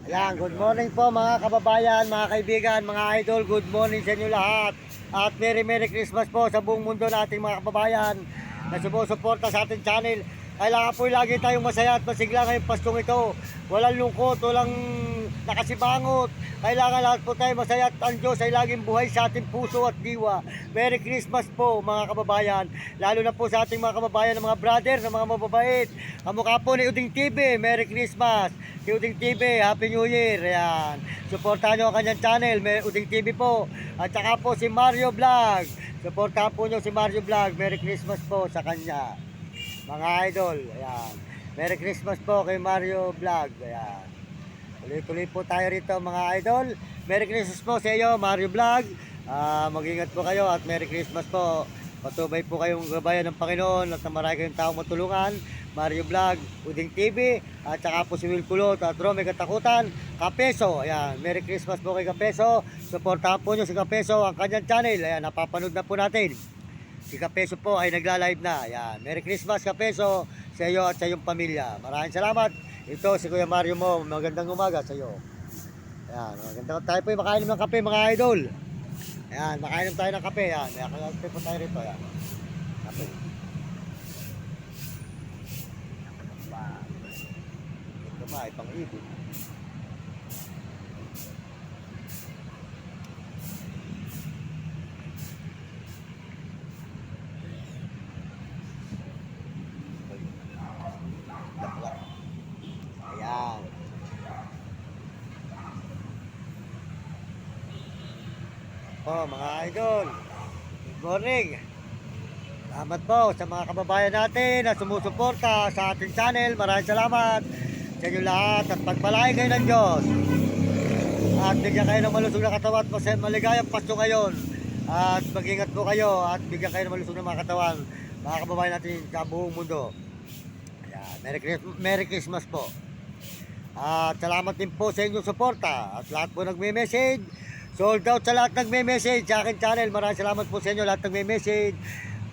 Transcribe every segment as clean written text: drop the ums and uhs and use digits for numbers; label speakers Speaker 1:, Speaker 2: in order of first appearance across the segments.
Speaker 1: Ayan, good morning po mga kababayan, mga kaibigan, mga idol. Good morning sa inyo lahat. At Merry Christmas po sa buong mundo nating mga kababayan na sumusuporta sa ating channel. Kailangan po lagi tayong masaya at masigla ngayong Paskong ito. Walang lungkot, walang nakasibangot. Kailangan lahat po tayo masaya at ang Diyos ay laging buhay sa ating puso at diwa. Merry Christmas po mga kababayan. Lalo na po sa ating mga kababayan ng mga brother, ng mga mababait. Kamukha po ni Uding TV, Merry Christmas. Si Uding TV, Happy New Year. Ayan. Suportahan nyo ang kanyang channel, Uding TV po. At saka po si Mario Vlog. Suportahan po nyo si Mario Vlog. Merry Christmas po sa kanya. Mga idol, ayan. Merry Christmas po kay Mario Vlog. Ayan. Tuloy-tuloy po tayo rito mga idol. Merry Christmas po sa iyo, Mario Vlog. Mag-ingat po kayo at Merry Christmas po. Patubay po kayong gabayan ng Panginoon at marami kayong taong matulungan. Mario Vlog, Uding TV, at saka po si Will Kulot at Rome Katakutan, Kapeso. Ayan, Merry Christmas po kay Kapeso. Suportahan po nyo si Kapeso, ang kanyang channel. Ayan, napapanood na po natin. Si Kapeso po ay nagla-live na. Ayan, Merry Christmas Kapeso sa iyo at sa iyong pamilya. Maraming salamat. Ito si Kuya Mario mo. Magandang umaga sa iyo. Ayan, magandang tayo po makainom ng kape mga idol. Ayan, makainom tayo ng kape. Ayan, kape po tayo rito. Ayan, kape. Ito ma, ipang ibig. Ayan. Oh, mga idol. Good morning. Salamat po sa mga kababayan natin na sumusuporta sa ating channel. Maraming salamat sa inyo lahat at pagpalain kayo ng Diyos. At bigyan kayo ng malusog na katawan at maligayang Pasko ngayon. At mag-ingat po kayo at bigyan kayo ng malusog na mga katawan. Mga kababayan natin sa buong mundo. Ayan. Merry Christmas po. At salamat din po sa inyong suporta. At lahat po nagme-message. Sold out sa lahat nagme-message sa akin channel. Maraming salamat po sa inyo lahat nagme-message.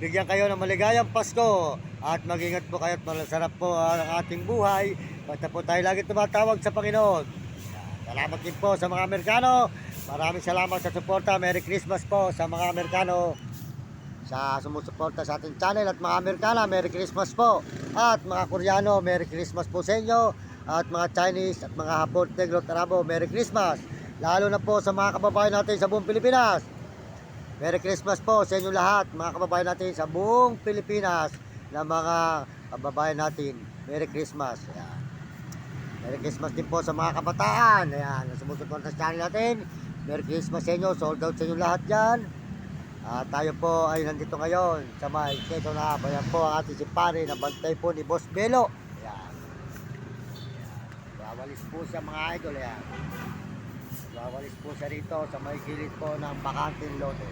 Speaker 1: Bigyan kayo ng maligayang Pasko. At mag-ingat po kayo at malasarap po ang ating buhay. Basta po tayo lagi tumatawag sa Panginoon. Salamat din po sa mga Amerikano. Maraming salamat sa suporta. Merry Christmas po sa mga Amerikano sa sumusuporta sa ating channel. At mga Amerikana, Merry Christmas po. At mga Koreano, Merry Christmas po sa inyo. At mga Chinese at mga Hapon, Negro, Tarabo, Merry Christmas. Lalo na po sa mga kababayan natin sa buong Pilipinas. Merry Christmas po sa inyo lahat, mga kababayan natin sa buong Pilipinas na mga kababayan natin. Merry Christmas. Ayan. Merry Christmas din po sa mga kabataan. Ayan, sumusuporta sa channel natin. Merry Christmas sa inyo, sold out sa inyo lahat dyan. Tayo po ay nandito ngayon sa may Quezon na. Ayan po ang ating si pare na bantay po ni Boss Belo. Ayan. Wawalis po siya mga idol. Ayan. Wawalis po siya rito sa may gilid po ng bakanting lote.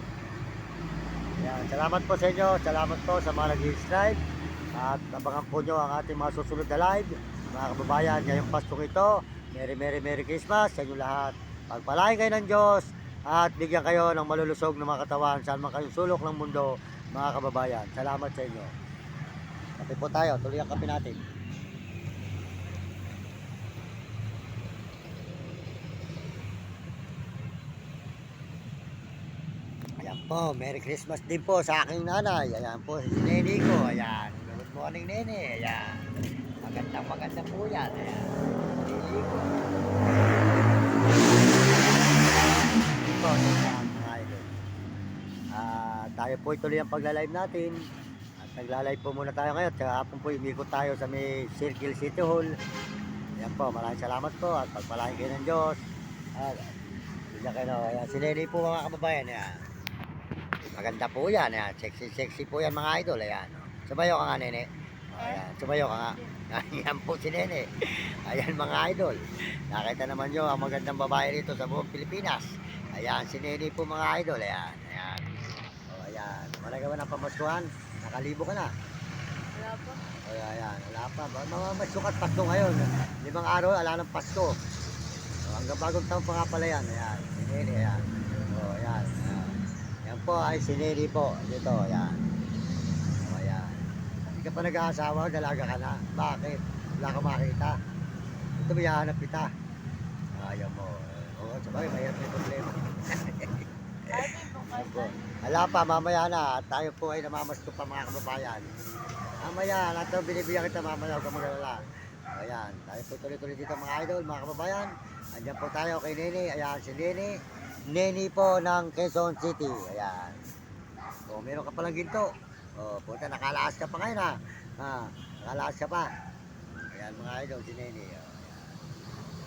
Speaker 1: Ayan. Salamat po sa inyo. Salamat po sa mga nag-subscribe. At abangan po nyo ang ating mga susunod na live. Mga kababayan, ngayong Paskong ito, Merry Christmas sa inyo lahat. Pagpalain kayo ng Diyos at bigyan kayo ng malulusog na mga katawan saan man kayong sulok ng mundo, mga kababayan. Salamat sa inyo. Kape po tayo. Tuloy ang kape natin. Ayan po, Merry Christmas din po sa aking nanay. Ayan po, si Nene ko. Ayan, good morning Nene. Ayan, maganda po yan. Ayan, Nene ko. Ito, mga idol. Tayo po ituloy ang pagla-live natin. At nagla-live po muna tayo ngayon. Kaya hapon po umikot tayo sa may Circle City Hall. Ayan po, maraming salamat po at pagpalain kayo ng Diyos. At bigyan kayo. Ayan, si Nene po mga kababayan. Ayan. Maganda po yan. Ayan. Sexy po yan mga idol. Ayan. Sumayo ka nga, Nene. Ayan. Sumayo ka nga. Ayan po si Nene. Ayan mga idol. Nakita naman nyo ang magandang babae rito sa buong Pilipinas. Ayan. Si Nene po mga idol. Ayan. Ayan. O, ayan. Malagawa ng pamaskuhan. Nakalibo ka na.
Speaker 2: Wala pa.
Speaker 1: O, ayan. Wala pa. Mga masukat Pasko ngayon. 5 araw. Ala ng Pasko. O, hanggang bagong taon pa nga pala yan. Ayan. Si Nene. Ayan. O, ayan. Ayan. Yan po ay si Nene po. Dito, ayan. O, ayan. Hindi ka pa nag-aasawa, dalaga ka na. Bakit? Wala ka makita. Ito may hahanap kita. Ayaw mo. Oo, sabay, mayroon may problema.
Speaker 2: Sabi po
Speaker 1: Opo.
Speaker 2: kayo.
Speaker 1: Hala pa, mamaya na. Tayo po ay namamasko pa mga kababayan. Mamaya, lahat ng binibigyan kita mamaya, huwag kang mag-alala. Ayan, tayo po tuloy-tuloy dito mga idol, mga kababayan. Andiyan po tayo kay Nene. Ayan, si Nene. Nene po ng Quezon City. Ayan. O, meron ka palang ginto. O, punta, nakalaas ka pa ngayon ha. Ha, nakalaas ka pa. Ayan mga idol, si Nene.